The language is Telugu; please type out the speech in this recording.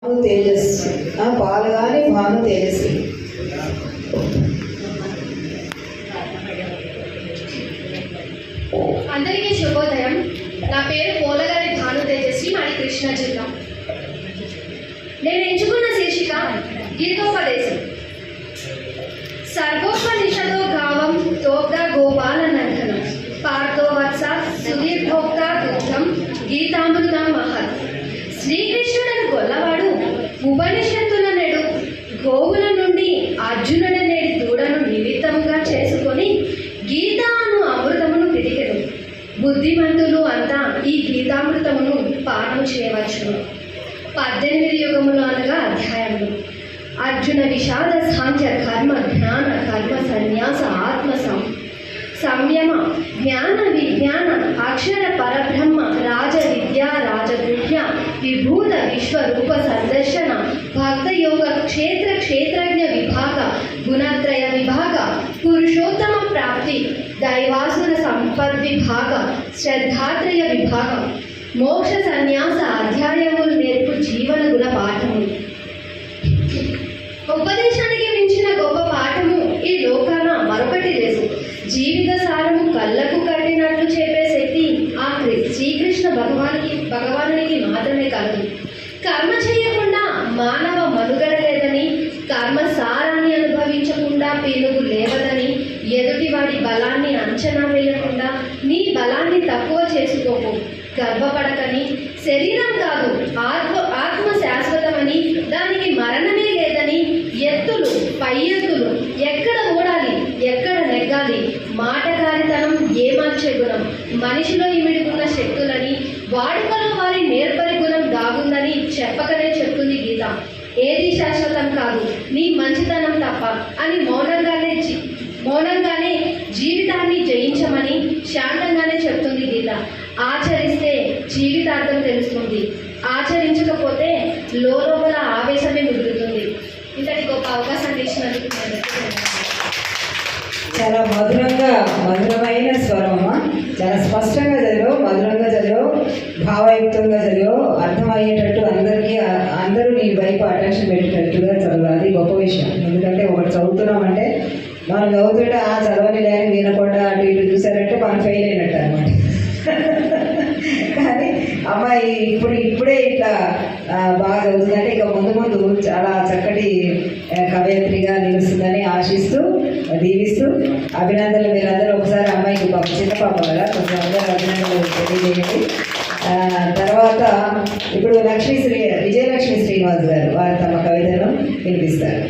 తేజస్వి పాలు కానీ భాను తేజస్వి. అందరికీ శుభోదయం. నా పేరు పోలగారి భాను తేజస్వి, మాది కృష్ణా జిల్లా. నేను ఎంచుకున్న శీర్షిక గీతోపదేశం. సర్వోపనిషదో గావం తోగ్గా గోపాల నందనం పార్థో వత్స సుధీర్భోక్త దుఃఖం గీతామృతం మహత్. శ్రీకృష్ణుడని గొల్లవాడు ఉపనిషత్తుల నెడు గోవుల నుండి అర్జునుడి నేడి దూడను నిమిత్తముగా చేసుకొని గీతాను అమృతమును పిడికెడు. బుద్ధిమంతులు అంతా ఈ గీతామృతమును పానము చేయవచ్చును. 18 యుగములు అనగా అధ్యాయములు. అర్జున విషాద సాంఖ్య కర్మ జ్ఞాన కర్మ సన్యాస ఆత్మ సంయమ జ్ఞాన విజ్ఞాన అక్షర పరబ్రహ్మ రాజ విద్యా రాజగృహ్య విభూత విశ్వరూప సందర్శన భక్తయోగ క్షేత్ర క్షేత్రజ్ఞ విభాగ గుణత్రయ విభాగ పురుషోత్తమ ప్రాప్తి దైవాసుర సంపద్విభాగ శ్రద్ధాత్రయ విభాగం మోక్ష సన్యాస అధ్యాయములు నేర్పు జీవన గుణ పాఠములు. ఉపదేశానికి మించిన గొప్ప పాఠము ఈ లోకాన మరొకటి లేదు. జీవిత సారము కళ్ళకు కట్టినట్లు చెప్పే శక్తి ఆ శ్రీకృష్ణ భగవానునికి మాత్రమే కలదు. కర్మ చేయకుండా మానవ మనుగడ లేదని, కర్మ సారాన్ని అనుభవించకుండా పేలుగు లేవదని, ఎదుటివాడి బలాన్ని అంచనా వేయకుండా నీ బలాన్ని తక్కువ చేసుకోకు, గర్వపడకని, శరీరం కాదు ఆత్మ శాశ్వతమని, దానికి మరణమే లేదని, ఎత్తులు పై ఎత్తులు ఎక్కడ ఓడాలి ఎక్కడ నెగ్గాలి, మాటకారితనం ఏమార్చే గుణం మనిషిలో ఇమిడుకున్న శక్తులని, వాడుకలో వారి నేర్పరి గుణం దాగుందని చెప్పకనే చెప్తుంది గీత. ఏది శాశ్వతం కాదు, నీ మంచితనం తప్ప అని మౌనంగానే జీవితాన్ని జయించమని శాంతంగానే చెప్తుంది గీత. ఆచరిస్తే జీవితార్థం తెలుస్తుంది, ఆచరించకపోతే లోపల ఆవేశమే మిగులుతుంది. ఇంతటి గొప్ప అవకాశాన్ని ఇచ్చినందుకు చాలా మధురమైన స్వరమా, చాలా స్పష్టంగా చదివావు, మధురంగా చదివావు, భావయుక్తంగా చదివావు, అర్థమయ్యేటట్టు అందరూ నీ వైపు అటెన్షన్ పెట్టేటట్టుగా చదవాలి. అది గొప్ప విషయం. ఎందుకంటే ఒకటి చదువుతున్నామంటే మనం చదువుతుంటే చదవని లేని వినకుండా అటు ఇటు చూసారంటే మనం ఫెయిల్ అయినట్టు అనమాట. కానీ అమ్మాయి ఇప్పుడే ఇట్లా బాగా చదువుతుందంటే ఇక ముందు చాలా చక్కటి కవయిత్రిగా నిలుస్తుందని ఆశిస్తూ దీవిస్తూ అభినందనలు. మీరందరూ ఒకసారి అమ్మాయికి చిన్న పాప కదా, కొంచెం అందరూ అభినందనలు తెలియజేయండి. తర్వాత ఇప్పుడు విజయలక్ష్మి శ్రీనివాస్ గారు వారు తమ కవితను వినిపిస్తారు.